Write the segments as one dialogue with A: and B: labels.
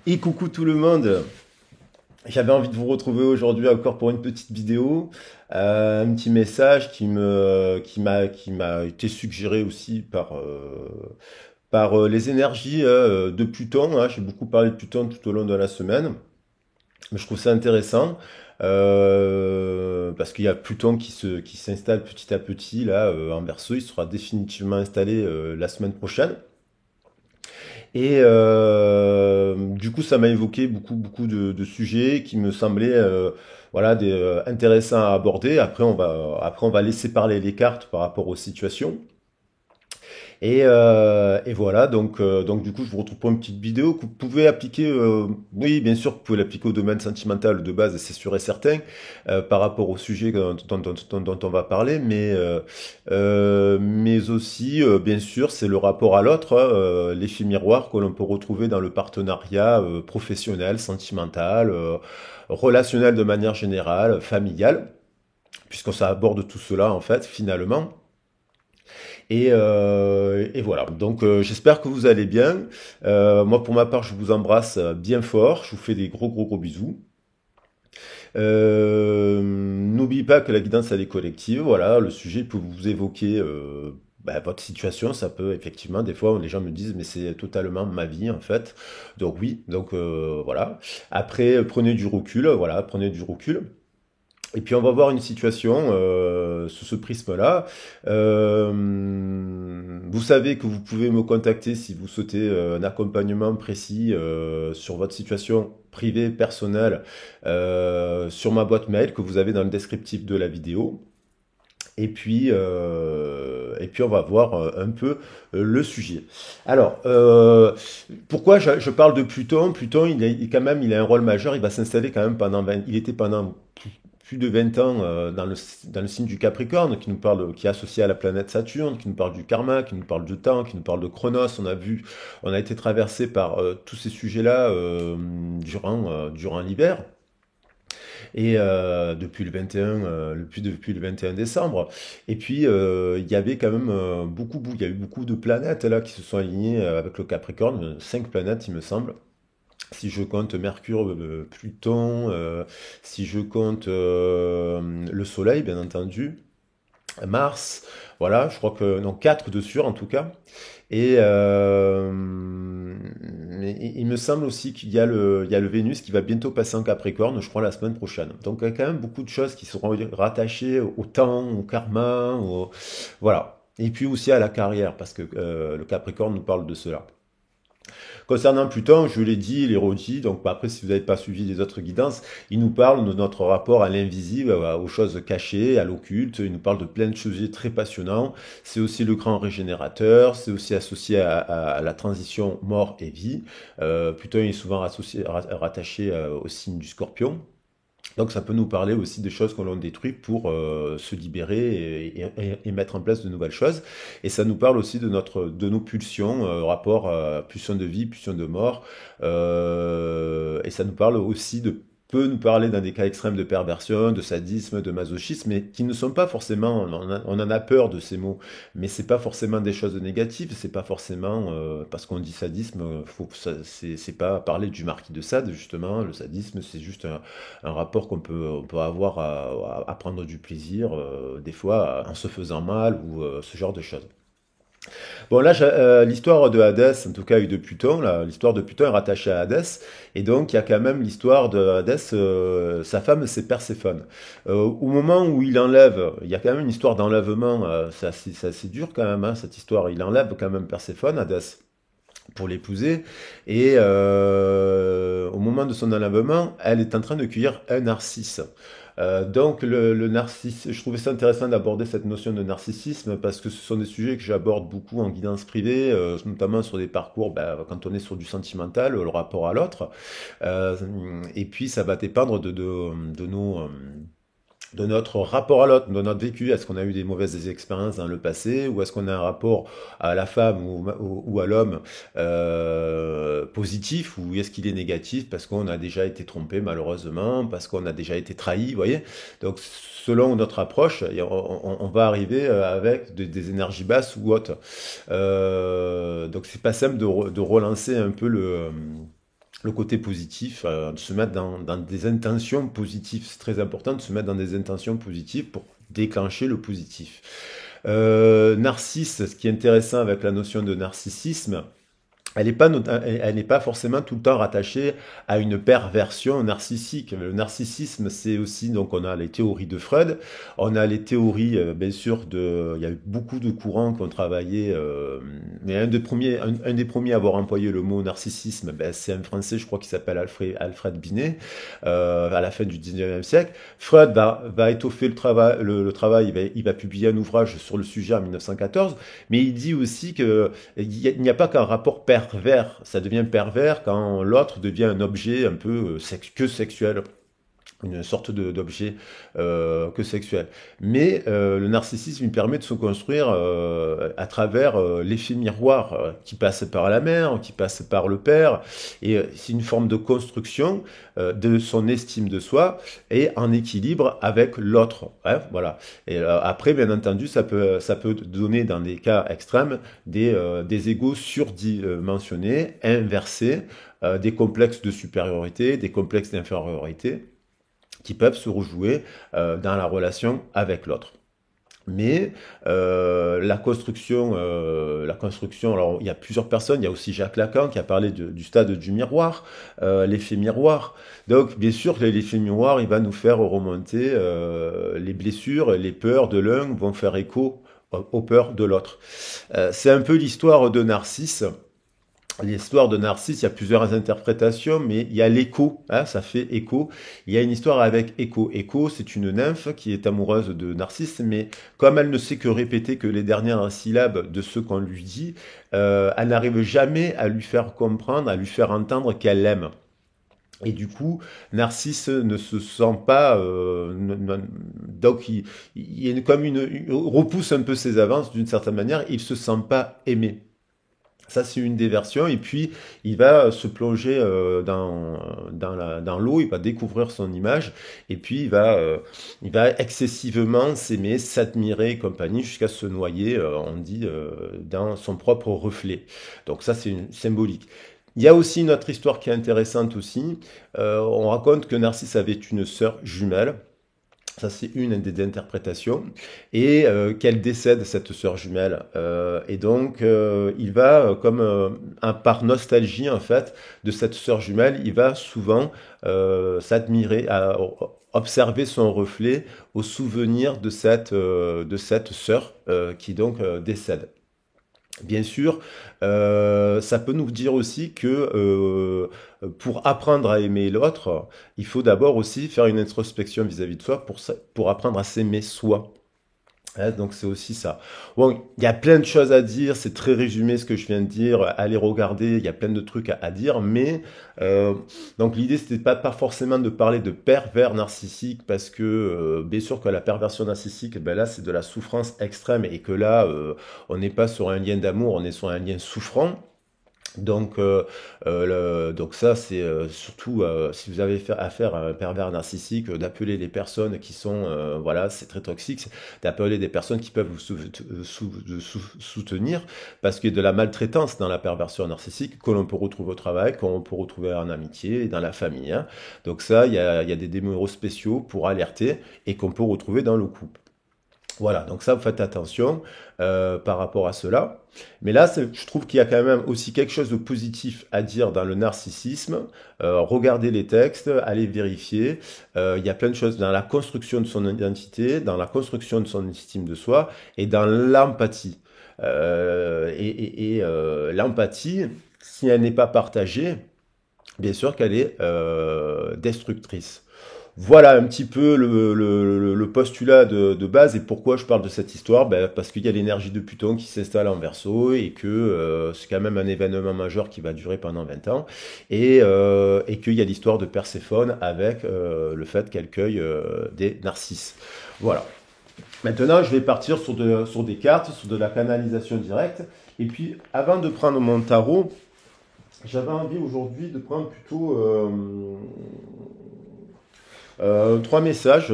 A: Et coucou tout le monde. J'avais envie de vous retrouver aujourd'hui encore pour une petite vidéo, un petit message qui m'a été suggéré aussi par les énergies de Pluton, hein. J'ai beaucoup parlé de Pluton tout au long de la semaine, mais je trouve ça intéressant parce qu'il y a Pluton qui s'installe petit à petit là en Verseau. Il sera définitivement installé la semaine prochaine. Et du coup, ça m'a évoqué beaucoup de sujets qui me semblaient voilà, intéressants à aborder. Après, on va laisser parler les cartes par rapport aux situations. Et voilà, donc du coup, je vous retrouve pour une petite vidéo que vous pouvez appliquer. Oui, bien sûr, vous pouvez l'appliquer au domaine sentimental de base, c'est sûr et certain, par rapport au sujet dont on va parler, mais aussi, bien sûr, c'est le rapport à l'autre, hein, l'effet miroir que l'on peut retrouver dans le partenariat professionnel, sentimental, relationnel de manière générale, familial, puisque ça aborde tout cela en fait, finalement. Et voilà. Donc j'espère que vous allez bien. Moi pour ma part, je vous embrasse bien fort. Je vous fais des gros bisous. N'oubliez pas que la guidance elle est collective. Voilà, le sujet peut vous évoquer votre situation. Ça peut effectivement, des fois, les gens me disent mais c'est totalement ma vie en fait. Donc oui, donc voilà. Après, prenez du recul. Voilà, prenez du recul. Et puis on va voir une situation sous ce prisme-là. Vous savez que vous pouvez me contacter si vous souhaitez un accompagnement précis sur votre situation privée, personnelle, sur ma boîte mail que vous avez dans le descriptif de la vidéo. Et puis on va voir un peu le sujet. Alors, pourquoi je parle de Pluton? Pluton, quand même, il a un rôle majeur. Il va s'installer quand même il était pendant plus de 20 ans dans le signe du Capricorne, qui est associé à la planète Saturne, qui nous parle du karma, qui nous parle du temps, qui nous parle de Chronos. On a été traversé par tous ces sujets-là durant l'hiver. Et depuis le 21, depuis le 21 décembre. Et puis il y avait quand même il y a eu beaucoup de planètes là qui se sont alignées avec le Capricorne, 5 planètes il me semble. Si je compte Mercure, Pluton, si je compte le Soleil, bien entendu, Mars, voilà, je crois que non, 4 de sûr en tout cas. Et il me semble aussi qu'il y a le Vénus qui va bientôt passer en Capricorne, je crois la semaine prochaine. Donc il y a quand même beaucoup de choses qui seront rattachées au temps, au karma, voilà. Et puis aussi à la carrière, parce que le Capricorne nous parle de cela. Concernant Pluton, je l'ai dit, il est redit, donc après si vous n'avez pas suivi les autres guidances, il nous parle de notre rapport à l'invisible, aux choses cachées, à l'occulte, il nous parle de plein de sujets très passionnants. C'est aussi le grand régénérateur, c'est aussi associé à la transition mort et vie. Pluton est souvent rattaché au signe du Scorpion. Donc ça peut nous parler aussi des choses qu'on l'on détruit pour se libérer et mettre en place de nouvelles choses. Et ça nous parle aussi de nos pulsions, rapport pulsion de vie, pulsion de mort. Et ça nous parle aussi peut nous parler dans des cas extrêmes de perversion, de sadisme, de masochisme, mais qui ne sont pas forcément, on en a peur de ces mots, mais c'est pas forcément des choses négatives, c'est pas forcément, parce qu'on dit sadisme, c'est pas parler du marquis de Sade, justement, le sadisme, c'est juste un rapport on peut avoir à prendre du plaisir, des fois, en se faisant mal ou ce genre de choses. Bon, là, l'histoire de Hadès, en tout cas, et de Pluton, là, l'histoire de Pluton est rattachée à Hadès, et donc il y a quand même l'histoire de Hadès, sa femme, c'est Perséphone. Au moment où il enlève, il y a quand même une histoire d'enlèvement, c'est assez dur quand même, hein, cette histoire. Il enlève quand même Perséphone, Hadès, pour l'épouser, et au moment de son enlèvement, elle est en train de cueillir un narcisse. Donc le narcisse, je trouvais ça intéressant d'aborder cette notion de narcissisme parce que ce sont des sujets que j'aborde beaucoup en guidance privée, notamment sur des parcours, quand on est sur du sentimental, le rapport à l'autre. Euh, et puis ça va dépendre de notre rapport à l'autre, de notre vécu. Est-ce qu'on a eu des mauvaises expériences dans le passé ou est-ce qu'on a un rapport à la femme ou à l'homme positif ou est-ce qu'il est négatif parce qu'on a déjà été trompé malheureusement, parce qu'on a déjà été trahi, vous voyez. Donc selon notre approche, on va arriver avec des énergies basses ou hautes. Donc c'est pas simple de relancer un peu le côté positif, de se mettre dans des intentions positives. C'est très important de se mettre dans des intentions positives pour déclencher le positif. Narcisse, ce qui est intéressant avec la notion de narcissisme, elle n'est pas forcément tout le temps rattachée à une perversion narcissique. Le narcissisme, c'est aussi, donc on a les théories de Freud, on a les théories, bien sûr, il y a eu beaucoup de courants qui ont travaillé, mais un des premiers à avoir employé le mot narcissisme, ben, c'est un Français, je crois, qui s'appelle Alfred Binet, à la fin du 19e siècle. Freud va étoffer le travail, il va publier un ouvrage sur le sujet en 1914, mais il dit aussi que il n'y a pas qu'un rapport pervers, ça devient pervers quand l'autre devient un objet un peu que sexuel, une sorte d'objet que sexuel. Mais le narcissisme lui permet de se construire à travers l'effet miroir qui passe par la mère, qui passe par le père, et c'est une forme de construction de son estime de soi et en équilibre avec l'autre. Hein, voilà. Et après, bien entendu, ça peut donner dans des cas extrêmes des égos surdimensionnés, inversés, des complexes de supériorité, des complexes d'infériorité qui peuvent se rejouer dans la relation avec l'autre. Mais la construction, alors il y a plusieurs personnes, il y a aussi Jacques Lacan qui a parlé du stade du miroir, l'effet miroir. Donc bien sûr que l'effet miroir, il va nous faire remonter les blessures, les peurs de l'un vont faire écho aux peurs de l'autre. C'est un peu l'histoire de Narcisse. L'histoire de Narcisse, il y a plusieurs interprétations, mais il y a l'écho, hein, ça fait écho. Il y a une histoire avec Écho. Écho, c'est une nymphe qui est amoureuse de Narcisse, mais comme elle ne sait que répéter que les dernières syllabes de ce qu'on lui dit, elle n'arrive jamais à lui faire comprendre, à lui faire entendre qu'elle l'aime. Et du coup, Narcisse ne se sent pas, donc il est comme il repousse un peu ses avances d'une certaine manière, il se sent pas aimé. Ça, c'est une des versions. Et puis, il va se plonger dans l'eau, il va découvrir son image, et puis il va excessivement s'aimer, s'admirer et compagnie, jusqu'à se noyer, on dit, dans son propre reflet. Donc ça, c'est une symbolique. Il y a aussi une autre histoire qui est intéressante aussi. On raconte que Narcisse avait une sœur jumelle. Ça, c'est une des interprétations. Et qu'elle décède, cette sœur jumelle. Et donc, il va, par nostalgie, en fait, de cette sœur jumelle, il va souvent s'admirer, observer son reflet au souvenir de cette sœur qui donc décède. Bien sûr, ça peut nous dire aussi que pour apprendre à aimer l'autre, il faut d'abord aussi faire une introspection vis-à-vis de soi pour apprendre à s'aimer soi. Hein, donc c'est aussi ça. Bon, il y a plein de choses à dire, c'est très résumé ce que je viens de dire, allez regarder, il y a plein de trucs à dire, mais euh, donc l'idée c'était pas forcément de parler de pervers narcissique parce que bien sûr que la perversion narcissique, ben là c'est de la souffrance extrême et que là on n'est pas sur un lien d'amour, on est sur un lien souffrant. Donc, donc ça, c'est surtout si vous avez affaire à un pervers narcissique, d'appeler les personnes qui sont, voilà, c'est très toxique, d'appeler des personnes qui peuvent soutenir, parce qu'il y a de la maltraitance dans la perversion narcissique que l'on peut retrouver au travail, qu'on peut retrouver en amitié et dans la famille. Hein. Donc ça, il y a des numéros spéciaux pour alerter et qu'on peut retrouver dans le couple. Voilà, donc ça, vous faites attention par rapport à cela. Mais là, je trouve qu'il y a quand même aussi quelque chose de positif à dire dans le narcissisme. Regardez les textes, allez vérifier. Il y a plein de choses dans la construction de son identité, dans la construction de son estime de soi et dans l'empathie. L'empathie, si elle n'est pas partagée, bien sûr qu'elle est destructrice. Voilà un petit peu le postulat de base et pourquoi je parle de cette histoire. Ben, parce qu'il y a l'énergie de Pluton qui s'installe en Verseau et que c'est quand même un événement majeur qui va durer pendant 20 ans et qu'il y a l'histoire de Perséphone avec le fait qu'elle cueille des narcisses. Voilà. Maintenant, je vais partir sur des cartes, sur de la canalisation directe. Et puis, avant de prendre mon tarot, j'avais envie aujourd'hui de prendre plutôt trois messages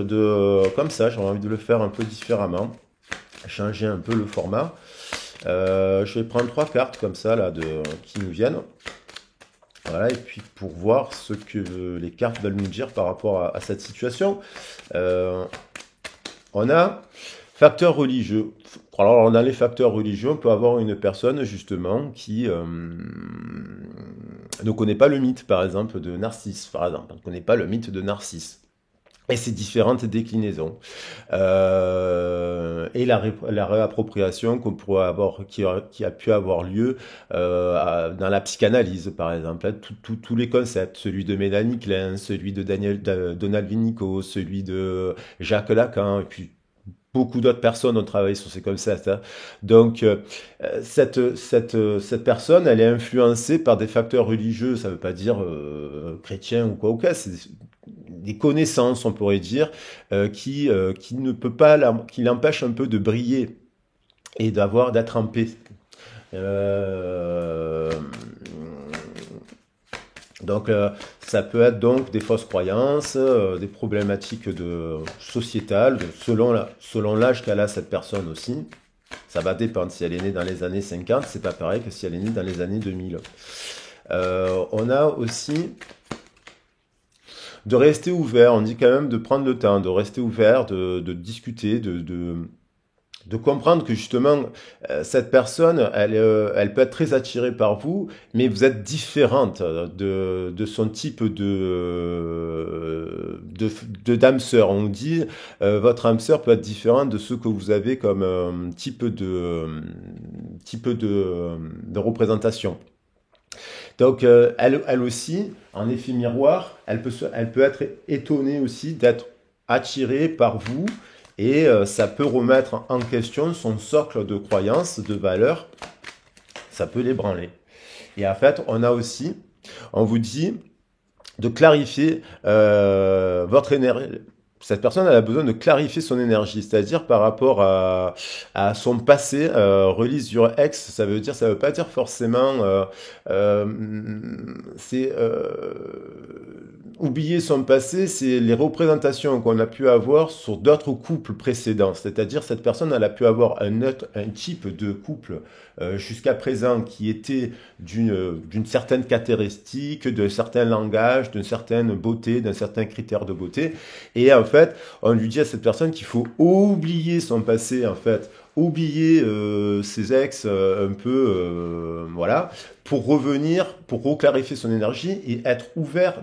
A: comme ça. J'avais envie de le faire un peu différemment, changer un peu le format. Je vais prendre trois cartes comme ça là qui nous viennent. Voilà, et puis pour voir ce que les cartes veulent nous dire par rapport à cette situation. Euh, on a facteurs religieux. Alors, dans les facteurs religieux, on peut avoir une personne justement qui ne connaît pas le mythe, par exemple, de Narcisse, par exemple. On ne connaît pas le mythe de Narcisse. Et ses différentes déclinaisons. Et la réappropriation qu'on pourrait avoir, qui a pu avoir lieu dans la psychanalyse, par exemple. Hein, tous les concepts, celui de Mélanie Klein, celui de Donald Winnicott, celui de Jacques Lacan, et puis beaucoup d'autres personnes ont travaillé sur ces concepts. Hein. Donc, cette personne, elle est influencée par des facteurs religieux, ça ne veut pas dire chrétien ou quoi, c'est des connaissances, on pourrait dire, qui ne peut pas, qui l'empêchent un peu de briller et d'être en paix. Euh, donc, ça peut être donc des fausses croyances, des problématiques sociétales, selon l'âge qu'elle a cette personne aussi. Ça va dépendre. Si elle est née dans les années 50, c'est pas pareil que si elle est née dans les années 2000. On a aussi de rester ouvert. On dit quand même de prendre le temps, de rester ouvert, de discuter, de comprendre que justement, cette personne, elle peut être très attirée par vous, mais vous êtes différente de son type d'âme sœur. On dit, votre âme sœur peut être différente de ce que vous avez comme type de représentation. Donc, elle aussi, en effet miroir, elle peut être étonnée aussi d'être attirée par vous et ça peut remettre en question son socle de croyances, de valeurs, ça peut l'ébranler. Et en fait, on vous dit de clarifier votre énergie. Cette personne, elle a besoin de clarifier son énergie, c'est-à-dire par rapport à son passé. Release your ex, ça veut pas dire forcément, euh, c'est oublier son passé, c'est les représentations qu'on a pu avoir sur d'autres couples précédents. C'est-à-dire cette personne, elle a pu avoir un type de couple jusqu'à présent qui était d'une certaine caractéristique, d'un certain langage, d'une certaine beauté, d'un certain critère de beauté. Et en fait, on lui dit à cette personne qu'il faut oublier son passé, en fait, oublier ses ex un peu, voilà, pour revenir, pour reclarifier son énergie et être ouvert,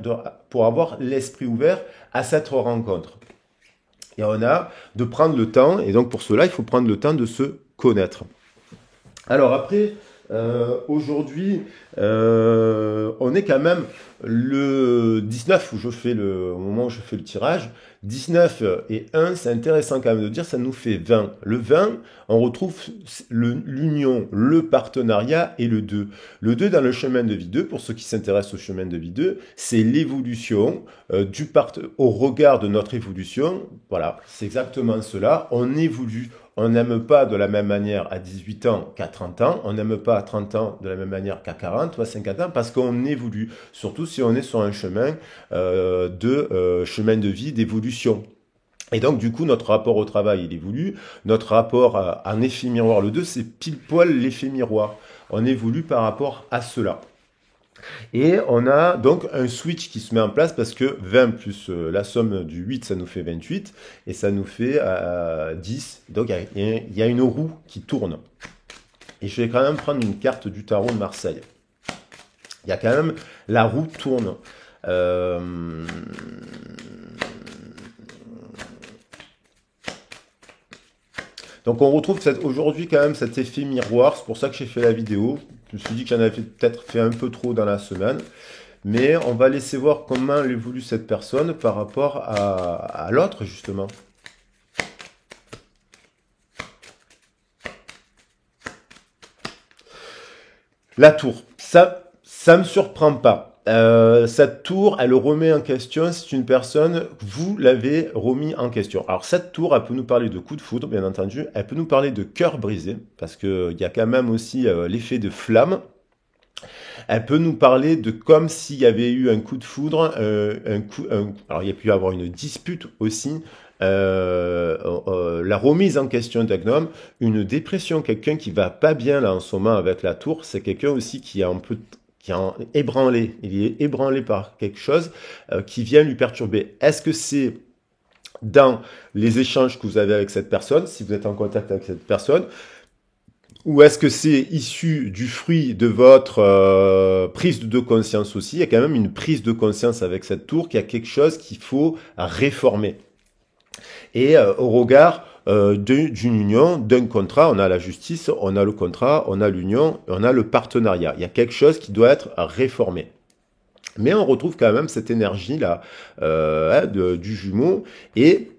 A: pour avoir l'esprit ouvert à cette rencontre. Et on a de prendre le temps, et donc pour cela, il faut prendre le temps de se connaître. Alors après, aujourd'hui, on est quand même le 19 au moment où je fais le tirage. 19 et 1, c'est intéressant quand même de dire, ça nous fait 20. Le 20, on retrouve l'union, le partenariat et le 2. Le 2 dans le chemin de vie 2, pour ceux qui s'intéressent au chemin de vie 2, c'est l'évolution au regard de notre évolution. Voilà, c'est exactement cela. On évolue. On n'aime pas de la même manière à 18 ans qu'à 30 ans. On n'aime pas à 30 ans de la même manière qu'à 40 ou à 50 ans parce qu'on évolue. Surtout si on est sur un chemin chemin de vie, d'évolution. Et donc, du coup, notre rapport au travail, il évolue. Notre rapport à un effet miroir, le 2, c'est pile poil l'effet miroir. On évolue par rapport à cela. Et on a donc un switch qui se met en place parce que 20 plus la somme du 8, ça nous fait 28 et ça nous fait 10. Donc il y a une roue qui tourne. Et je vais quand même prendre une carte du tarot de Marseille. Il y a quand même, la roue tourne. Donc on retrouve aujourd'hui quand même cet effet miroir, c'est pour ça que j'ai fait la vidéo. Je me suis dit que j'en avais peut-être fait un peu trop dans la semaine. Mais on va laisser voir comment évolue cette personne par rapport à l'autre, justement. La tour, ça me surprend pas. Cette tour, elle le remet en question. C'est une personne, vous l'avez remis en question. Alors cette tour, elle peut nous parler de coup de foudre, bien entendu. Elle peut nous parler de cœur brisé, parce que il y a quand même aussi l'effet de flamme. Elle peut nous parler de comme s'il y avait eu un coup de foudre, alors il y a pu y avoir une dispute aussi, la remise en question d'un gnome, une dépression, quelqu'un qui va pas bien là en ce moment avec la tour, c'est quelqu'un aussi ébranlé. Il est ébranlé par quelque chose qui vient lui perturber. Est-ce que c'est dans les échanges que vous avez avec cette personne, si vous êtes en contact avec cette personne, ou est-ce que c'est issu du fruit de votre prise de conscience aussi? Il y a quand même une prise de conscience avec cette tour, qu'il y a quelque chose qu'il faut réformer. Et au regard d'une union, d'un contrat, on a la justice, on a le contrat, on a l'union, on a le partenariat. Il y a quelque chose qui doit être réformé. Mais on retrouve quand même cette énergie-là du jumeau et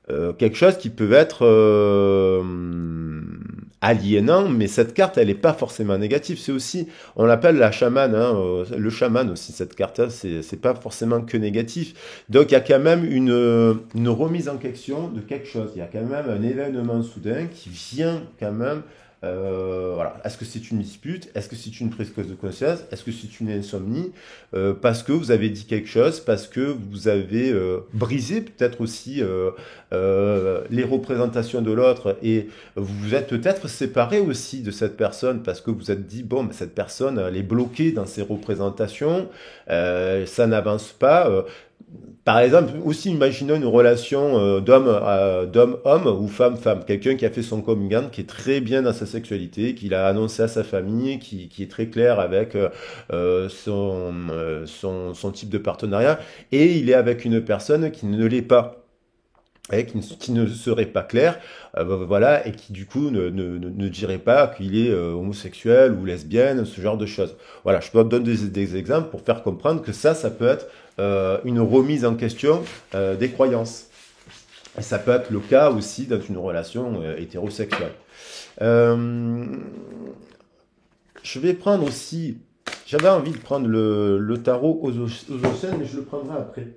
A: quelque chose qui peut être aliénant, mais cette carte, elle n'est pas forcément négative. C'est aussi, on l'appelle la chamane, hein, le chaman aussi, cette carte, hein, c'est pas forcément que négatif. Donc il y a quand même une remise en question de quelque chose. Il y a quand même un événement soudain qui vient quand même. Voilà. Est-ce que c'est une dispute? Est-ce que c'est une prise de conscience? Est-ce que c'est une insomnie? Parce que vous avez dit quelque chose, parce que vous avez brisé peut-être aussi les représentations de l'autre et vous vous êtes peut-être séparé aussi de cette personne parce que vous êtes dit, bon, mais cette personne, elle est bloquée dans ses représentations, ça n'avance pas. Par exemple, aussi imaginons une relation d'homme-homme ou femme-femme. Quelqu'un qui a fait son coming out, qui est très bien dans sa sexualité, qui l'a annoncé à sa famille, qui est très clair avec son type de partenariat, et il est avec une personne qui ne l'est pas. Et qui ne serait pas clair, voilà, et qui du coup ne dirait pas qu'il est homosexuel ou lesbienne, ce genre de choses. Voilà, je peux te donner des exemples pour faire comprendre que ça peut être une remise en question des croyances. Et ça peut être le cas aussi dans une relation hétérosexuelle. Je vais prendre aussi, j'avais envie de prendre le tarot aux océans, mais je le prendrai après.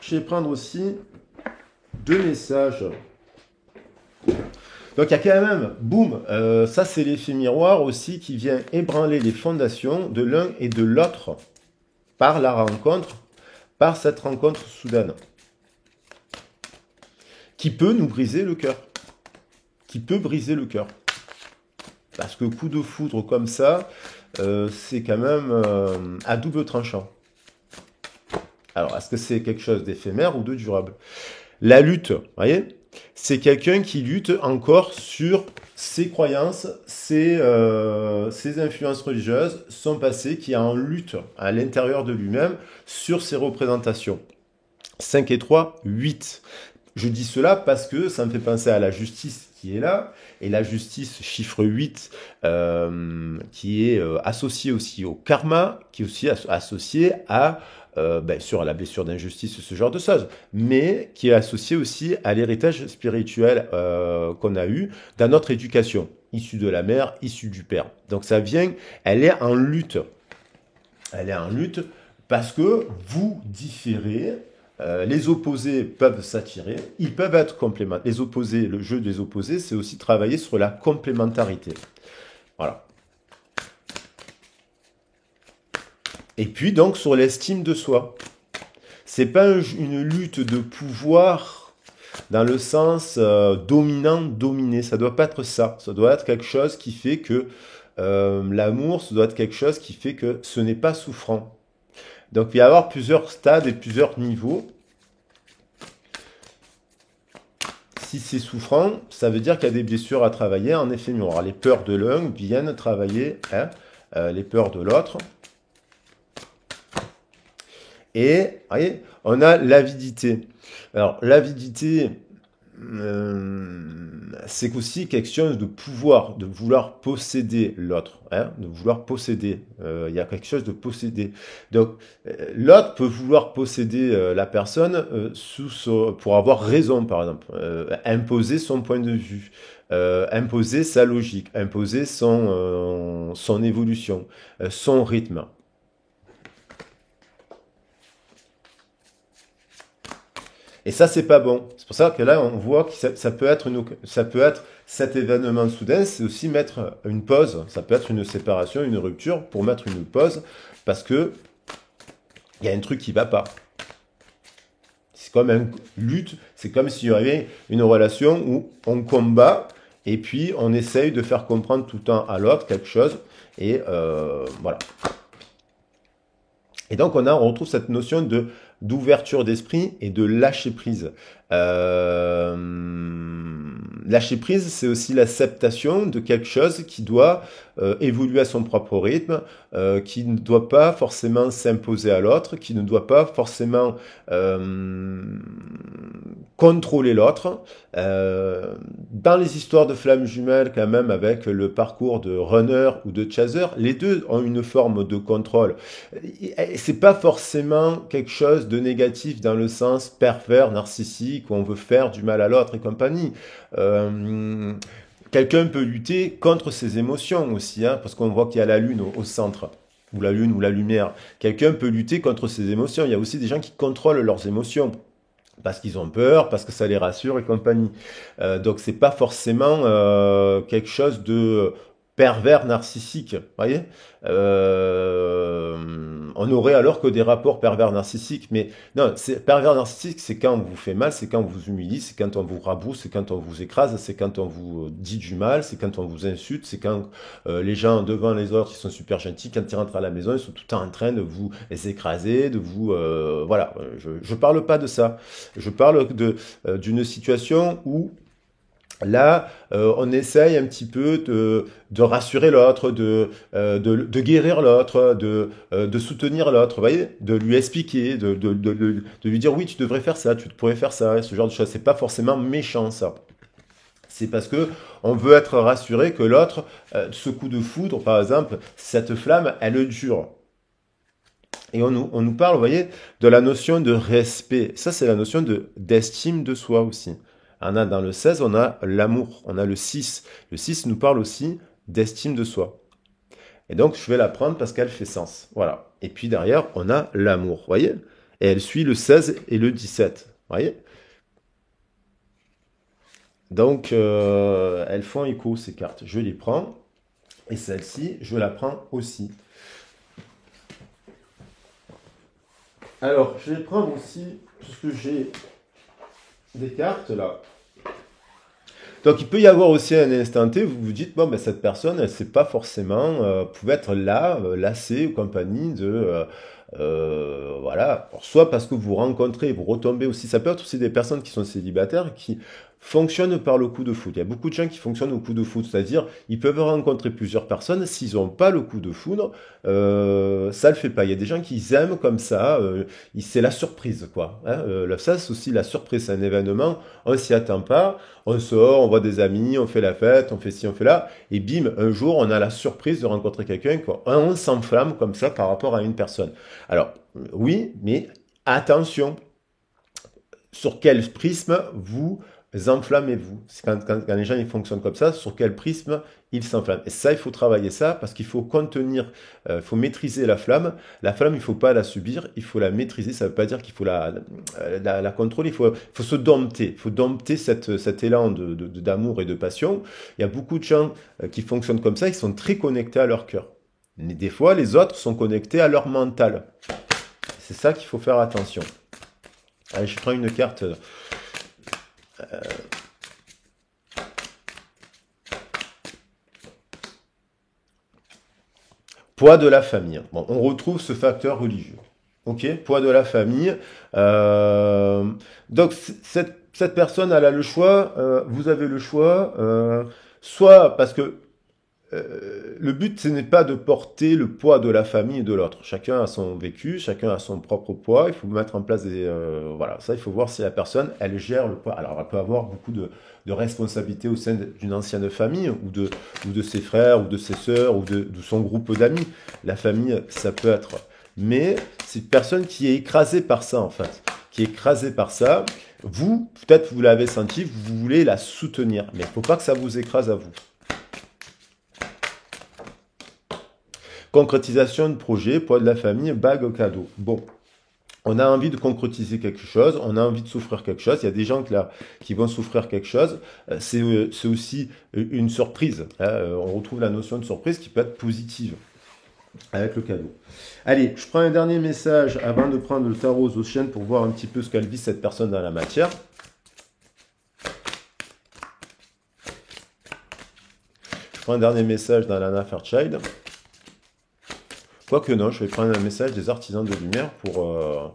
A: Je vais prendre aussi 2 messages. Donc il y a quand même, boum, ça c'est l'effet miroir aussi qui vient ébranler les fondations de l'un et de l'autre par la rencontre, par cette rencontre soudaine, qui peut nous briser le cœur, qui peut briser le cœur. Parce que coup de foudre comme ça, c'est quand même à double tranchant. Alors, est-ce que c'est quelque chose d'éphémère ou de durable? La lutte, vous voyez, c'est quelqu'un qui lutte encore sur ses croyances, ses influences religieuses, son passé, qui est en lutte à l'intérieur de lui-même sur ses représentations. 5 et 3, 8. Je dis cela parce que ça me fait penser à la justice qui est là, et la justice, chiffre 8, qui est associée aussi au karma, qui est aussi associé à sur la blessure d'injustice, ce genre de choses, mais qui est associé aussi à l'héritage spirituel qu'on a eu dans notre éducation, issue de la mère, issue du père. Donc ça vient, elle est en lutte. Elle est en lutte parce que vous différez. Les opposés peuvent s'attirer, ils peuvent être complémentaires. Les opposés, le jeu des opposés, c'est aussi travailler sur la complémentarité. Voilà. Et puis donc sur l'estime de soi. C'est pas une lutte de pouvoir dans le sens dominant-dominé. Ça doit pas être ça. Ça doit être quelque chose qui fait que l'amour, ça doit être quelque chose qui fait que ce n'est pas souffrant. Donc il va y avoir plusieurs stades et plusieurs niveaux. Si c'est souffrant, ça veut dire qu'il y a des blessures à travailler. En effet, miroir. Les peurs de l'un viennent travailler les peurs de l'autre. Et, voyez, on a l'avidité. Alors, l'avidité, c'est aussi quelque chose de pouvoir, de vouloir posséder l'autre, de vouloir posséder. Il y a quelque chose de posséder. Donc, l'autre peut vouloir posséder la personne pour avoir raison, par exemple, imposer son point de vue, imposer sa logique, imposer son évolution, son rythme. Et ça, c'est pas bon. C'est pour ça que là, on voit que ça peut être cet événement soudain, c'est aussi mettre une pause. Ça peut être une séparation, une rupture pour mettre une pause parce que il y a un truc qui va pas. C'est comme une lutte. C'est comme s'il y avait une relation où on combat et puis on essaye de faire comprendre tout le temps à l'autre quelque chose, et voilà. Et donc on retrouve cette notion de d'ouverture d'esprit et de lâcher prise. Euh, Lâcher prise, c'est aussi l'acceptation de quelque chose qui doit évoluer à son propre rythme, qui ne doit pas forcément s'imposer à l'autre, qui ne doit pas forcément euh, contrôler l'autre. Dans les histoires de flammes jumelles, quand même, avec le parcours de runner ou de chaser, les deux ont une forme de contrôle. C'est pas forcément quelque chose de négatif dans le sens pervers, narcissique, où on veut faire du mal à l'autre et compagnie. Euh, Quelqu'un peut lutter contre ses émotions aussi, hein, parce qu'on voit qu'il y a la lune au centre, ou la lune ou la lumière. Quelqu'un peut lutter contre ses émotions. Il y a aussi des gens qui contrôlent leurs émotions parce qu'ils ont peur, parce que ça les rassure et compagnie. Donc c'est pas forcément quelque chose de pervers narcissique, voyez. On aurait alors que des rapports pervers narcissiques, mais non, c'est pervers narcissique, c'est quand on vous fait mal, c'est quand on vous humilie, c'est quand on vous rabousse, c'est quand on vous écrase, c'est quand on vous dit du mal, c'est quand on vous insulte, c'est quand les gens devant les autres ils sont super gentils, quand ils rentrent à la maison ils sont tout le temps en train de vous écraser, de vous voilà. Je parle pas de ça. Je parle d'une situation où là, on essaye un petit peu de rassurer l'autre, de guérir l'autre, de soutenir l'autre, vous voyez, de lui expliquer, de lui dire oui, tu devrais faire ça, tu pourrais faire ça, ce genre de choses. C'est pas forcément méchant ça. C'est parce que on veut être rassuré que l'autre, ce coup de foudre, par exemple, cette flamme, elle dure. Et on nous parle, vous voyez, de la notion de respect. Ça, c'est la notion d'estime de soi aussi. On a dans le 16, on a l'amour, on a le 6. Le 6 nous parle aussi d'estime de soi. Et donc, je vais la prendre parce qu'elle fait sens. Voilà. Et puis derrière, on a l'amour, vous voyez. Et elle suit le 16 et le 17. Vous voyez. Donc, elles font écho, ces cartes. Je les prends. Et celle-ci, je la prends aussi. Alors, je vais prendre aussi, parce que j'ai des cartes là. Donc il peut y avoir aussi un instant T, vous vous dites, bon, ben, cette personne, elle ne sait pas forcément, pouvait être là, lassée ou compagnie de... voilà. Alors, soit parce que vous rencontrez, vous retombez aussi, ça peut être aussi des personnes qui sont célibataires, qui fonctionnent par le coup de foudre. Il y a beaucoup de gens qui fonctionnent au coup de foudre, c'est-à-dire ils peuvent rencontrer plusieurs personnes, s'ils n'ont pas le coup de foudre, ça le fait pas. Il y a des gens qui aiment comme ça, c'est la surprise, quoi. Hein. Ça, c'est aussi la surprise, c'est un événement, on s'y attend pas, on sort, on voit des amis, on fait la fête, on fait ci, on fait là, et bim, un jour, on a la surprise de rencontrer quelqu'un, quoi. On s'enflamme comme ça par rapport à une personne. Alors, oui, mais attention, sur quel prisme vous enflammez-vous? C'est quand les gens ils fonctionnent comme ça, sur quel prisme ils s'enflamment? Et ça, il faut travailler ça parce qu'il faut contenir, il faut maîtriser la flamme. La flamme, il ne faut pas la subir, il faut la maîtriser. Ça ne veut pas dire qu'il faut la contrôler, il faut se dompter. Il faut dompter cet élan d'amour et de passion. Il y a beaucoup de gens qui fonctionnent comme ça, ils sont très connectés à leur cœur. Mais des fois, les autres sont connectés à leur mental. C'est ça qu'il faut faire attention. Allez, je prends une carte. Poids de la famille. Bon, on retrouve ce facteur religieux. Ok, poids de la famille. Euh, donc cette personne, elle a le choix. Vous avez le choix. Soit parce que le but, ce n'est pas de porter le poids de la famille et de l'autre. Chacun a son vécu, chacun a son propre poids. Il faut mettre en place des... voilà, ça, il faut voir si la personne, elle gère le poids. Alors, elle peut avoir beaucoup de responsabilités au sein d'une ancienne famille, ou de ses frères, ou de ses sœurs, ou de son groupe d'amis. La famille, ça peut être... Mais c'est une personne qui est écrasée par ça, en fait. Qui est écrasée par ça. Vous, peut-être vous l'avez senti, vous voulez la soutenir. Mais il ne faut pas que ça vous écrase à vous. Concrétisation de projet, poids de la famille, bague au cadeau. Bon, on a envie de concrétiser quelque chose, on a envie de souffrir quelque chose. Il y a des gens là, qui vont souffrir quelque chose. C'est aussi une surprise. Hein. On retrouve la notion de surprise qui peut être positive avec le cadeau. Allez, je prends un dernier message avant de prendre le tarot aux Oceans pour voir un petit peu ce qu'elle vit cette personne dans la matière. prends un dernier message d'Alana Fairchild. Quoique non, je vais prendre un message des artisans de lumière pour...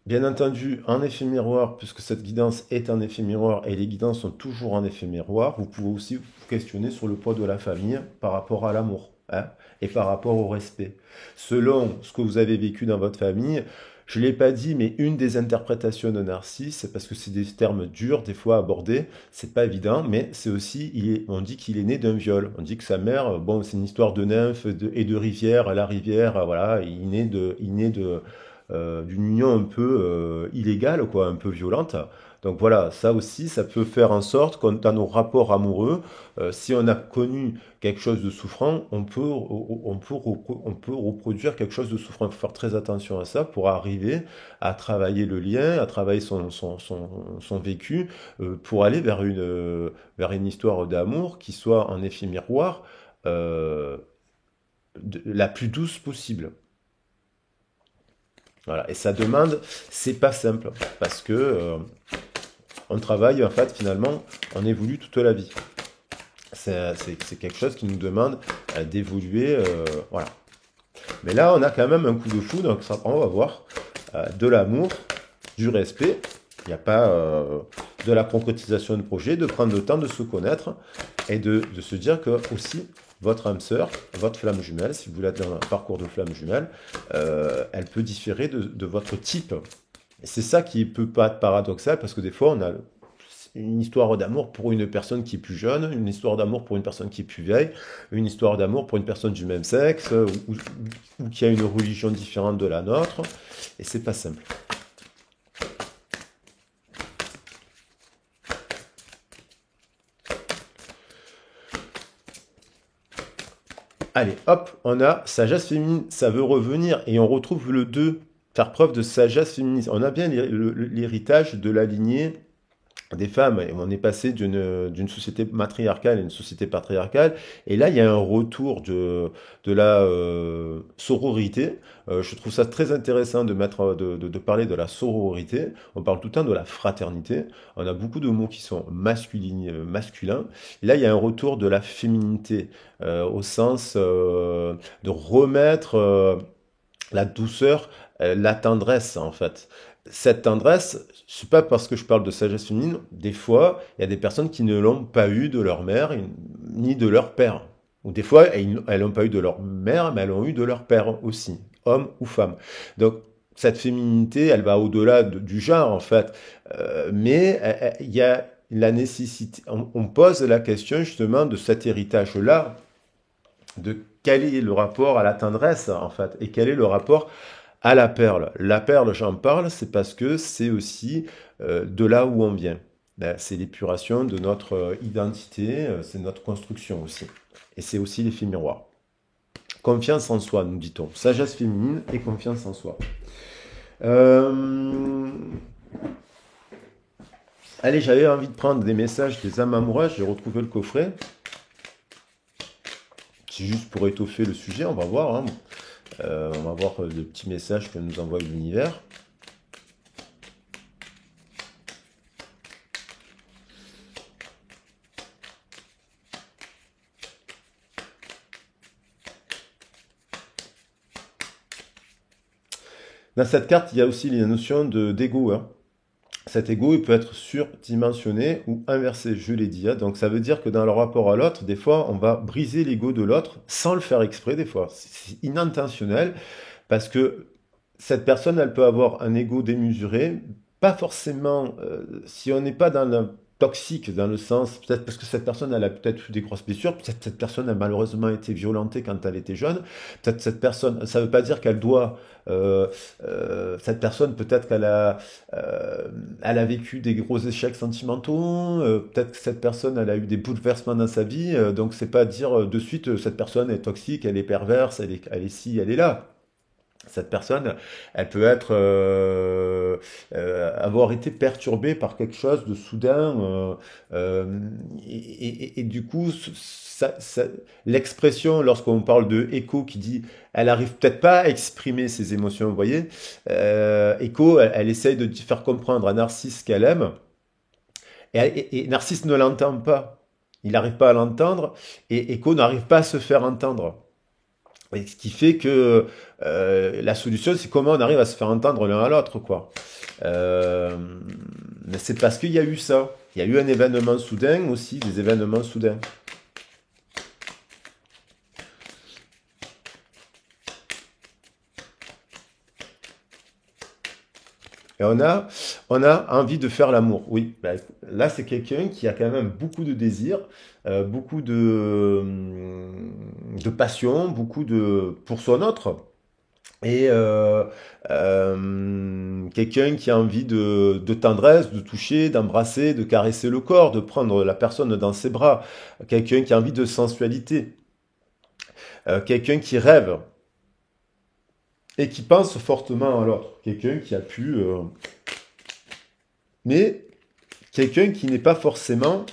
A: Bien entendu, en effet miroir, puisque cette guidance est en effet miroir et les guidances sont toujours en effet miroir, vous pouvez aussi vous questionner sur le poids de la famille par rapport à l'amour, hein, et par rapport au respect. Selon ce que vous avez vécu dans votre famille, je ne l'ai pas dit, mais une des interprétations de Narcisse, c'est parce que c'est des termes durs des fois à aborder, c'est pas évident, mais c'est aussi, on dit qu'il est né d'un viol. On dit que sa mère, bon, c'est une histoire de nymphe et de rivière, la rivière, voilà, d'une union un peu illégale, quoi, un peu violente. Donc voilà, ça aussi, ça peut faire en sorte qu'on, dans nos rapports amoureux, si on a connu quelque chose de souffrant, on peut reproduire quelque chose de souffrant. Il faut faire très attention à ça pour arriver à travailler le lien, à travailler son vécu, pour aller vers une histoire d'amour qui soit en effet miroir, euh, la plus douce possible. Voilà. Et ça demande, c'est pas simple, parce que on travaille en fait finalement, on évolue toute la vie. C'est quelque chose qui nous demande d'évoluer, voilà. Mais là, on a quand même un coup de fou, donc ça, on va voir de l'amour, du respect. Il n'y a pas de la concrétisation de projet, de prendre le temps de se connaître et de se dire que aussi votre âme sœur, votre flamme jumelle, si vous êtes dans un parcours de flamme jumelle, elle peut différer de votre type. Et c'est ça qui peut pas être paradoxal parce que des fois, on a une histoire d'amour pour une personne qui est plus jeune, une histoire d'amour pour une personne qui est plus vieille, une histoire d'amour pour une personne du même sexe ou qui a une religion différente de la nôtre. Et c'est pas simple. Allez, hop, on a sagesse féminine, ça veut revenir et on retrouve le 2, faire preuve de sagesse féminine. On a bien l'héritage de la lignée des femmes. Et on est passé d'une société matriarcale à une société patriarcale. Et là, il y a un retour de la sororité. Je trouve ça très intéressant de parler de la sororité. On parle tout le temps de la fraternité. On a beaucoup de mots qui sont masculins. Et là, il y a un retour de la féminité au sens de remettre la douceur, la tendresse en fait. Cette tendresse, c'est pas parce que je parle de sagesse féminine, des fois, il y a des personnes qui ne l'ont pas eu de leur mère ni de leur père. Ou des fois, elles n'ont pas eu de leur mère, mais elles l'ont eu de leur père aussi, homme ou femme. Donc, cette féminité, elle va au-delà du genre, en fait. Mais il y a la nécessité, on pose la question justement de cet héritage-là, de quel est le rapport à la tendresse, en fait, et quel est le rapport à la perle. La perle, j'en parle, c'est parce que c'est aussi de là où on vient. Ben, c'est l'épuration de notre identité, c'est notre construction aussi. Et c'est aussi l'effet miroir. Confiance en soi, nous dit-on. Sagesse féminine et confiance en soi. Allez, j'avais envie de prendre des messages des âmes amoureuses. J'ai retrouvé le coffret. C'est juste pour étoffer le sujet, on va voir. Hein. On va voir le petit message que nous envoie l'univers. Dans cette carte, il y a aussi la notion d'ego. Hein. Cet ego, il peut être surdimensionné ou inversé, je l'ai dit. Hein. Donc ça veut dire que dans le rapport à l'autre, des fois, on va briser l'ego de l'autre sans le faire exprès, des fois. C'est inintentionnel parce que cette personne, elle peut avoir un ego démesuré, pas forcément, si on n'est pas dans le toxique, dans le sens, peut-être parce que cette personne, elle a peut-être eu des grosses blessures, peut-être cette personne a malheureusement été violentée quand elle était jeune, peut-être cette personne, ça ne veut pas dire qu'elle doit, cette personne, peut-être elle a vécu des gros échecs sentimentaux, peut-être que cette personne, elle a eu des bouleversements dans sa vie, donc c'est pas dire de suite, cette personne est toxique, elle est perverse, elle est ci, elle est là. Cette personne, elle peut être avoir été perturbée par quelque chose de soudain et du coup l'expression lorsqu'on parle de Echo qui dit elle arrive peut-être pas à exprimer ses émotions, vous voyez, Echo elle essaye de faire comprendre à Narcisse qu'elle aime Et Narcisse ne l'entend pas. Il n'arrive pas à l'entendre et Echo n'arrive pas à se faire entendre. Et ce qui fait que la solution, c'est comment on arrive à se faire entendre l'un à l'autre, quoi. Euh, mais c'est parce qu'il y a eu ça. Il y a eu un événement soudain aussi, des événements soudains. Et on a envie de faire l'amour. Oui, ben, là c'est quelqu'un qui a quand même beaucoup de désir, beaucoup de passion, beaucoup de pour son autre. Et quelqu'un qui a envie de tendresse, de toucher, d'embrasser, de caresser le corps, de prendre la personne dans ses bras. Quelqu'un qui a envie de sensualité. Quelqu'un qui rêve et qui pense fortement à l'autre. Quelqu'un qui a pu... mais quelqu'un qui n'est pas forcément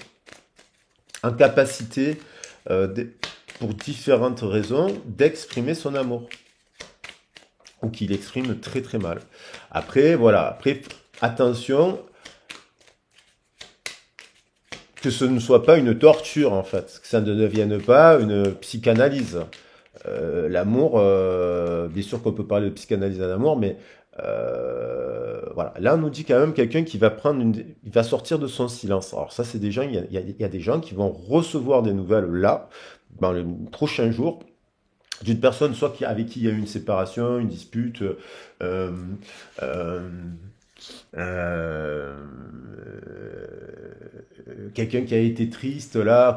A: en capacité, pour différentes raisons, d'exprimer son amour. Ou qui l'exprime très très mal. Après, voilà. Après, attention que ce ne soit pas une torture, en fait. Que ça ne devienne pas une psychanalyse. L'amour, bien sûr qu'on peut parler de psychanalyse à l'amour, mais voilà. Là, on nous dit quand même quelqu'un qui va il va sortir de son silence. Alors ça, c'est des gens, il y a des gens qui vont recevoir des nouvelles là, dans les prochains jours, d'une personne soit avec qui il y a eu une séparation, une dispute, euh, euh, euh, quelqu'un qui a été triste là à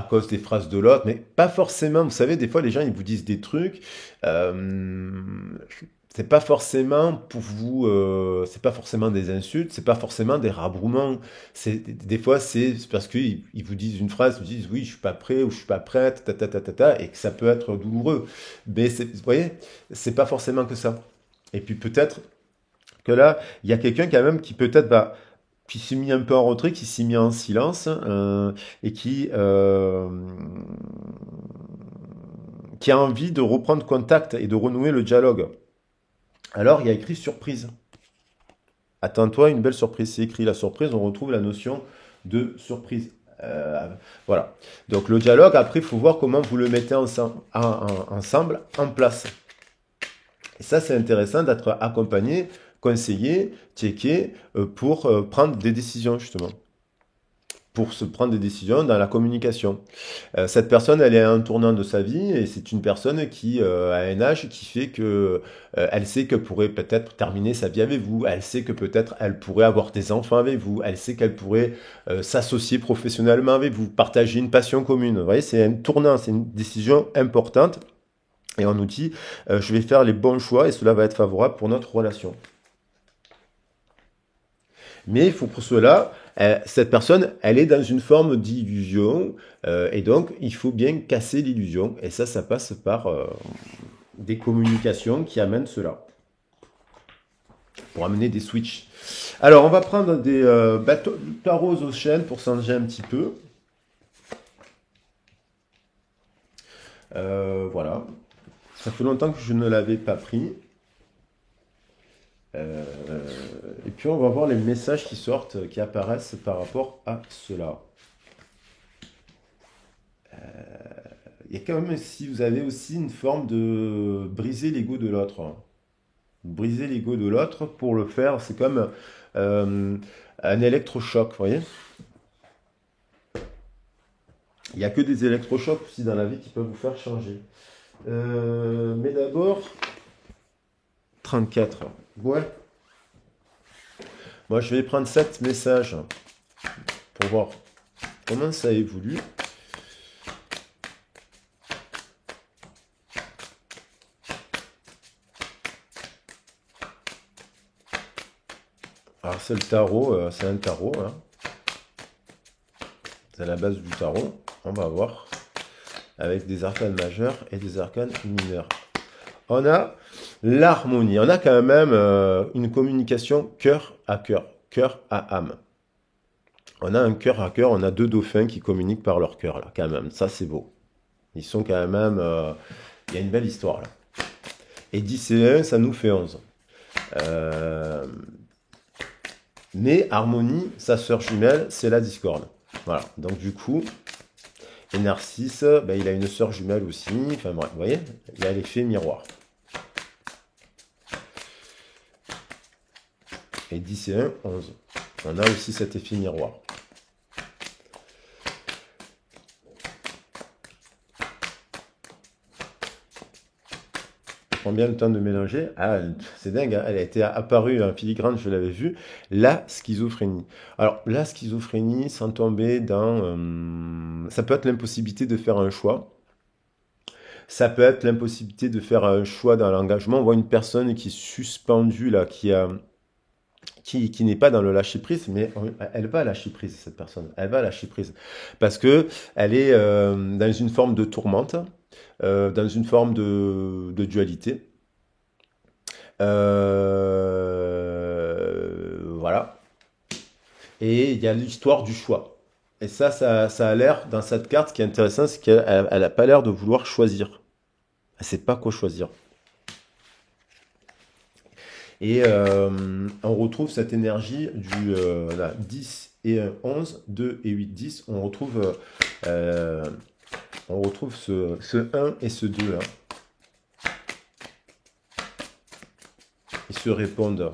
A: cause des phrases de l'autre, mais pas forcément. Vous savez, des fois les gens ils vous disent des trucs. euh, c'est pas forcément pour vous, c'est pas forcément des insultes, c'est pas forcément des rabrouements. Des fois c'est parce qu'ils vous disent une phrase, ils vous disent oui je suis pas prêt ou je suis pas prête, et que ça peut être douloureux. Mais vous voyez, c'est pas forcément que ça. Et puis peut-être que là, il y a quelqu'un quand même qui peut-être qui s'est mis un peu en retrait, qui s'est mis en silence et qui a envie de reprendre contact et de renouer le dialogue. Alors, il y a écrit surprise. Attends-toi à une belle surprise. C'est écrit la surprise, on retrouve la notion de surprise. Voilà. Donc le dialogue, après, il faut voir comment vous le mettez ensemble en place. Et ça, c'est intéressant d'être accompagné, conseillé, checké pour prendre des décisions, justement. Pour se prendre des décisions dans la communication. Cette personne, elle est à un tournant de sa vie et c'est une personne qui a un âge qui fait que elle sait qu'elle pourrait peut-être terminer sa vie avec vous. Elle sait que peut-être elle pourrait avoir des enfants avec vous. Elle sait qu'elle pourrait s'associer professionnellement avec vous, partager une passion commune. Vous voyez, c'est un tournant, c'est une décision importante. Et on nous dit, je vais faire les bons choix et cela va être favorable pour notre relation. Mais il faut pour cela, cette personne, elle est dans une forme d'illusion, et donc il faut bien casser l'illusion. Et ça passe par des communications qui amènent cela, pour amener des switches. Alors, on va prendre des tarots aux chênes pour changer un petit peu. Voilà. Ça fait longtemps que je ne l'avais pas pris. Euh, et puis on va voir les messages qui sortent, qui apparaissent par rapport à cela. Il y a quand même, si vous avez aussi une forme de briser l'ego de l'autre. Briser l'ego de l'autre, pour le faire, c'est comme euh, un électrochoc, vous voyez. Il n'y a que des électrochocs aussi dans la vie qui peuvent vous faire changer. Mais d'abord, 34. Ouais. Moi, je vais prendre 7 messages pour voir comment ça évolue. Alors, c'est le tarot, c'est un tarot. Hein. C'est la base du tarot. On va voir. Avec des arcanes majeures et des arcanes mineurs. On a l'harmonie. On a quand même une communication cœur à âme. On a un cœur à cœur, on a deux dauphins qui communiquent par leur cœur, là, quand même. Ça, c'est beau. Ils sont quand même... il y a une belle histoire, là. Et 10 et 1, ça nous fait 11. Euh, Mais Harmonie, sa sœur jumelle, c'est la discorde. Voilà. Donc du coup, et Narcisse, ben, il a une sœur jumelle aussi. Enfin bref, vous voyez, il y a l'effet miroir. Et 10 et 1, 11. On a aussi cet effet miroir. Prends bien le temps de mélanger. Ah, c'est dingue, hein, elle a été apparue en filigrane, je l'avais vu. La schizophrénie. Alors, la schizophrénie, sans tomber dans... ça peut être l'impossibilité de faire un choix. Ça peut être l'impossibilité de faire un choix dans l'engagement. On voit une personne qui est suspendue, là, qui n'est pas dans le lâcher prise, mais elle va lâcher prise, cette personne. Elle va lâcher prise. Parce que elle est dans une forme de tourmente, dans une forme de dualité. Voilà. Et il y a l'histoire du choix. Et ça a l'air, dans cette carte, ce qui est intéressant, c'est qu'elle n'a pas l'air de vouloir choisir. Elle ne sait pas quoi choisir. Et on retrouve cette énergie du là, 10 et 11, 2 et 8, 10. Euh, on retrouve ce 1 et ce 2. Hein. Ils se répondent.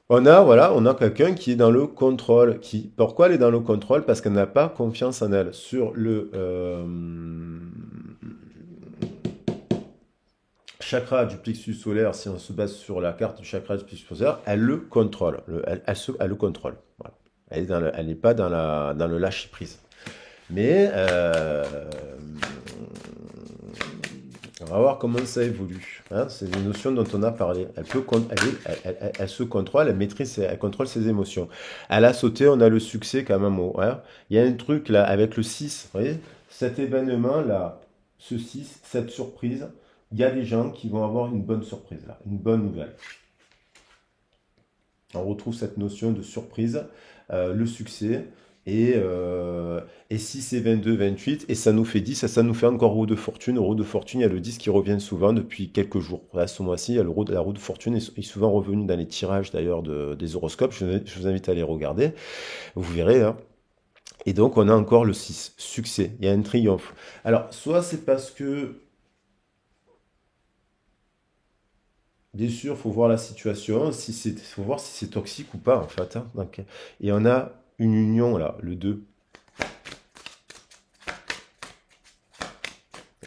A: Voilà, on a quelqu'un qui est dans le contrôle. Pourquoi elle est dans le contrôle? Parce qu'elle n'a pas confiance en elle. Sur le chakra du plexus solaire, si on se base sur la carte du chakra du plexus solaire, elle le contrôle. Elle le contrôle. Voilà. Elle n'est pas dans le lâcher prise. Mais on va voir comment ça évolue. Hein. C'est une notion dont on a parlé. Elle se contrôle, elle maîtrise, elle contrôle ses émotions. Elle a sauté, on a le succès quand même. Hein. Il y a un truc là avec le 6, vous voyez, cet événement là, ce 6, cette surprise, il y a des gens qui vont avoir une bonne surprise là, une bonne nouvelle. On retrouve cette notion de surprise, le succès. Et 6 et 22, 28, et ça nous fait 10, ça nous fait encore roue de fortune. Roue de fortune, il y a le 10 qui revient souvent depuis quelques jours. Là, ce mois-ci, il y a la roue de fortune est souvent revenu dans les tirages d'ailleurs des horoscopes. Je vous invite à les regarder, vous verrez. Hein. Et donc, on a encore le 6, succès, il y a un triomphe. Alors, soit c'est parce que, bien sûr, il faut voir la situation, faut voir si c'est toxique ou pas, en fait. Hein. Donc, et on a une union là, le 2.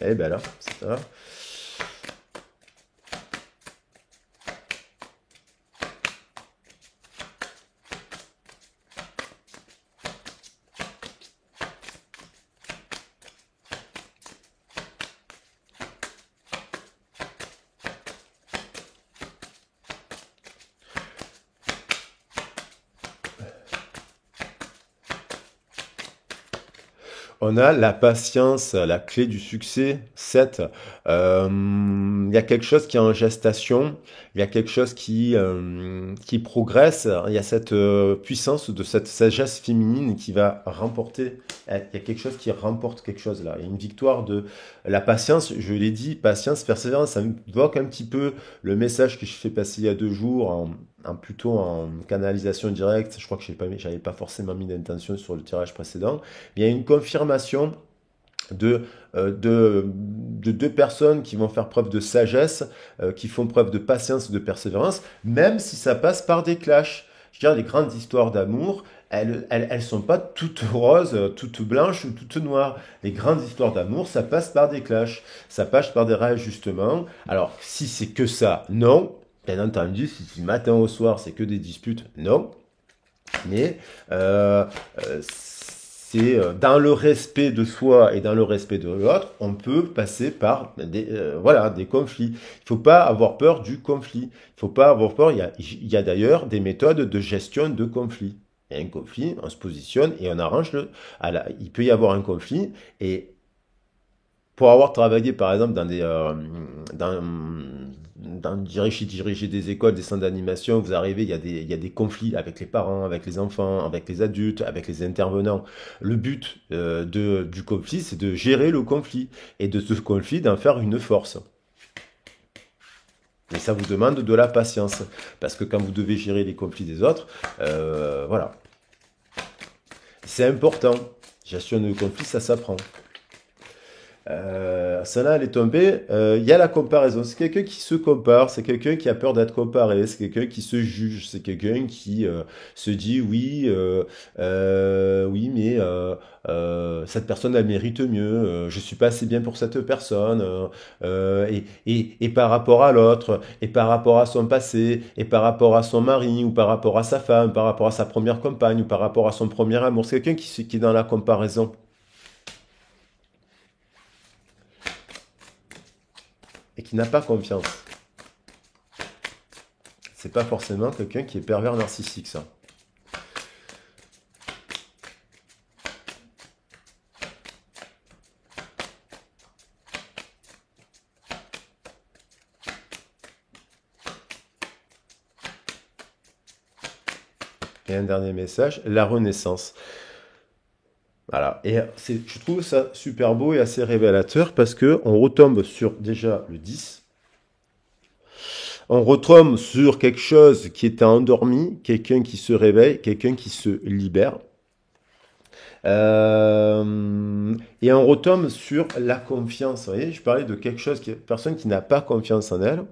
A: Eh ben là, c'est ça. On a la patience, la clé du succès, 7. Il y a quelque chose qui est en gestation, il y a quelque chose qui progresse, il y a cette puissance de cette sagesse féminine qui va remporter, il y a quelque chose qui remporte quelque chose là. Il y a une victoire de la patience, je l'ai dit, patience, persévérance, ça me évoque un petit peu le message que je fais passer il y a 2 jours plutôt en canalisation directe. Je crois que j'avais pas forcément mis d'intention sur le tirage précédent. Il y a une confirmation de 2 personnes qui vont faire preuve de sagesse, qui font preuve de patience et de persévérance, même si ça passe par des clashs. Je veux dire, les grandes histoires d'amour, elles sont pas toutes roses, toutes blanches ou toutes noires. Les grandes histoires d'amour, ça passe par des clashs, ça passe par des réajustements. Alors, si c'est que ça, non. Bien entendu, si du matin au soir, c'est que des disputes, non. Mais c'est dans le respect de soi et dans le respect de l'autre, on peut passer par des conflits. Il ne faut pas avoir peur du conflit. Il ne faut pas avoir peur. Il y a d'ailleurs des méthodes de gestion de conflits. Il y a un conflit, on se positionne et on arrange il peut y avoir un conflit et pour avoir travaillé par exemple diriger des écoles, des centres d'animation, vous arrivez, il y a des conflits avec les parents, avec les enfants, avec les adultes, avec les intervenants. Le but du conflit, c'est de gérer le conflit et de ce conflit d'en faire une force. Et ça vous demande de la patience. Parce que quand vous devez gérer les conflits des autres, voilà. C'est important. Gestion de conflit, ça s'apprend. Celle-là, elle est tombée. Il y a la comparaison. C'est quelqu'un qui se compare, c'est quelqu'un qui a peur d'être comparé, c'est quelqu'un qui se juge, c'est quelqu'un qui se dit oui, oui, mais cette personne, elle mérite mieux. Je suis pas assez bien pour cette personne. Et par rapport à l'autre, et par rapport à son passé, et par rapport à son mari, ou par rapport à sa femme, par rapport à sa première compagne, ou par rapport à son premier amour, c'est quelqu'un qui est dans la comparaison et qui n'a pas confiance. C'est pas forcément quelqu'un qui est pervers narcissique, ça. Et un dernier message, la renaissance. Voilà. Et je trouve ça super beau et assez révélateur parce que on retombe sur déjà le 10. On retombe sur quelque chose qui était endormi, quelqu'un qui se réveille, quelqu'un qui se libère. Et on retombe sur la confiance. Vous voyez, je parlais de quelque chose, personne qui n'a pas confiance en elle.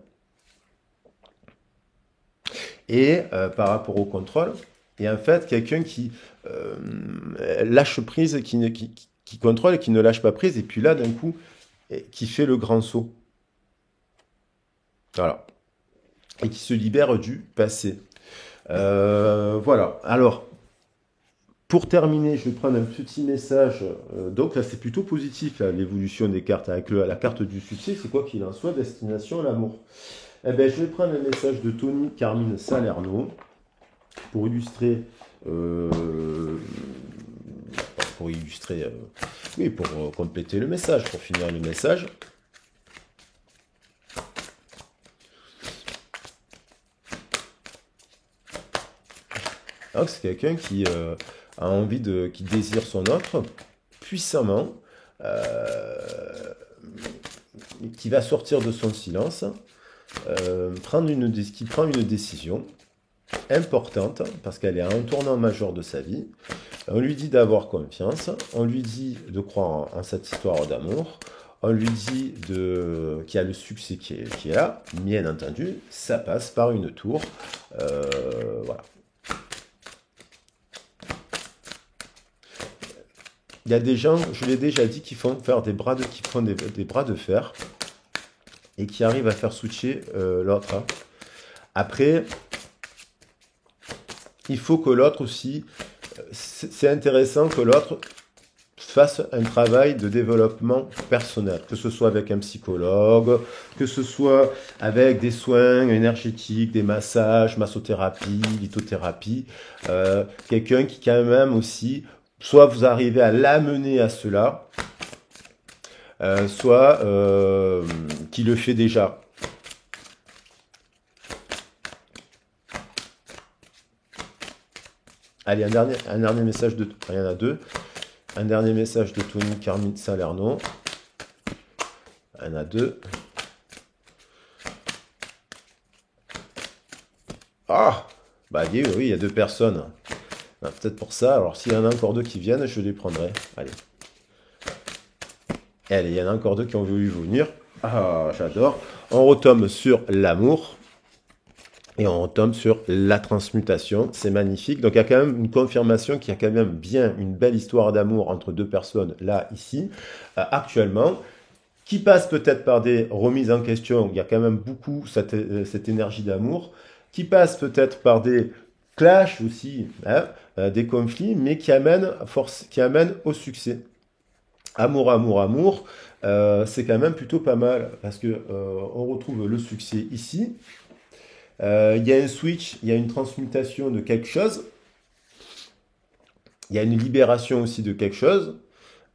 A: Et par rapport au contrôle, et en fait, quelqu'un qui lâche prise, qui contrôle et qui ne lâche pas prise, et puis là, d'un coup, qui fait le grand saut. Voilà. Et qui se libère du passé. Voilà. Alors, pour terminer, je vais prendre un petit message. Donc là, c'est plutôt positif, l'évolution des cartes avec la carte du succès. C'est quoi qu'il en soit, destination, l'amour. Eh bien, je vais prendre un message de Tony Carmine Salerno pour illustrer, oui, pour compléter le message, pour finir le message. Donc, c'est quelqu'un qui a envie qui désire son autre puissamment, qui va sortir de son silence, qui prend une décision importante parce qu'elle est à un tournant majeur de sa vie. On lui dit d'avoir confiance, on lui dit de croire en cette histoire d'amour, on lui dit qu'il y a le succès qui est là. Bien entendu, ça passe par une tour. Voilà. Il y a des gens, je l'ai déjà dit, qui font faire des bras de fer et qui arrivent à faire switcher l'autre. Hein. Après, il faut que l'autre aussi, c'est intéressant que l'autre fasse un travail de développement personnel, que ce soit avec un psychologue, que ce soit avec des soins énergétiques, des massages, massothérapie, lithothérapie, quelqu'un qui quand même aussi, soit vous arrivez à l'amener à cela, soit qui le fait déjà. Allez, un dernier message de... Il y en a deux. Un dernier message de Tony Carmine Salerno. Il y en a deux. Ah bah oui, il y a deux personnes. Peut-être pour ça. Alors, s'il y en a encore deux qui viennent, je les prendrai. Allez. Allez, il y en a encore deux qui ont voulu venir. Ah, j'adore. On retombe sur l'amour. Et on retombe sur la transmutation, c'est magnifique. Donc il y a quand même une confirmation qu'il y a quand même bien une belle histoire d'amour entre deux personnes, là, ici, actuellement, qui passe peut-être par des remises en question, il y a quand même beaucoup cette énergie d'amour, qui passe peut-être par des clashs aussi, hein, des conflits, mais qui amènent au succès. Amour, amour, amour, c'est quand même plutôt pas mal, parce que on retrouve le succès ici. Il y a un switch, il y a une transmutation de quelque chose. Il y a une libération aussi de quelque chose.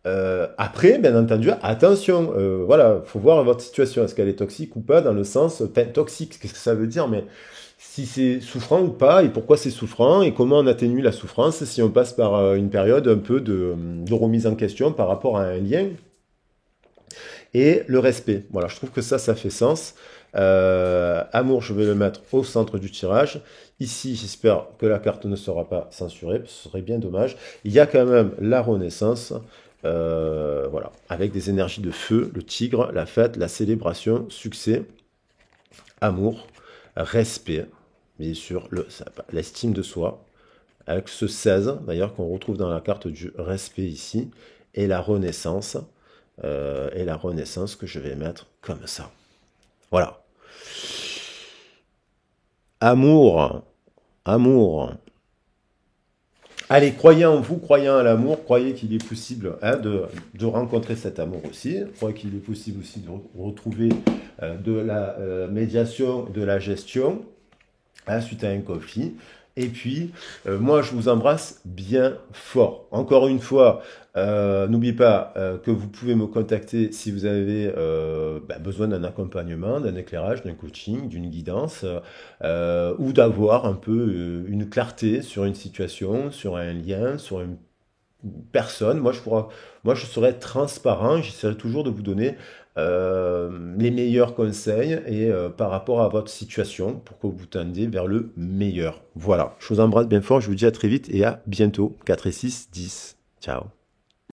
A: Après, bien entendu, attention, voilà, faut voir votre situation. Est-ce qu'elle est toxique ou pas, dans le sens, toxique, qu'est-ce que ça veut dire, mais si c'est souffrant ou pas, et pourquoi c'est souffrant, et comment on atténue la souffrance si on passe par une période un peu de remise en question par rapport à un lien. Et le respect. Voilà, je trouve que ça fait sens. Amour, je vais le mettre au centre du tirage. Ici, j'espère que la carte ne sera pas censurée, ce serait bien dommage. Il y a quand même la Renaissance, voilà, avec des énergies de feu, le tigre, la fête, la célébration, succès, amour, respect, bien sûr, l'estime de soi, avec ce 16, d'ailleurs, qu'on retrouve dans la carte du respect ici, et la Renaissance, que je vais mettre comme ça. Voilà. Amour, amour. Allez, croyez en vous, croyez en l'amour, croyez qu'il est possible de rencontrer cet amour aussi. Croyez qu'il est possible aussi de retrouver de la médiation, de la gestion suite à un conflit. Et puis, moi, je vous embrasse bien fort. Encore une fois, n'oubliez pas que vous pouvez me contacter si vous avez besoin d'un accompagnement, d'un éclairage, d'un coaching, d'une guidance, ou d'avoir un peu une clarté sur une situation, sur un lien, sur une personne. Moi, je serai transparent. J'essaierai toujours de vous donner les meilleurs conseils et par rapport à votre situation pour que vous tendiez vers le meilleur. Voilà. Je vous embrasse bien fort. Je vous dis à très vite et à bientôt. 4 et 6, 10. Ciao.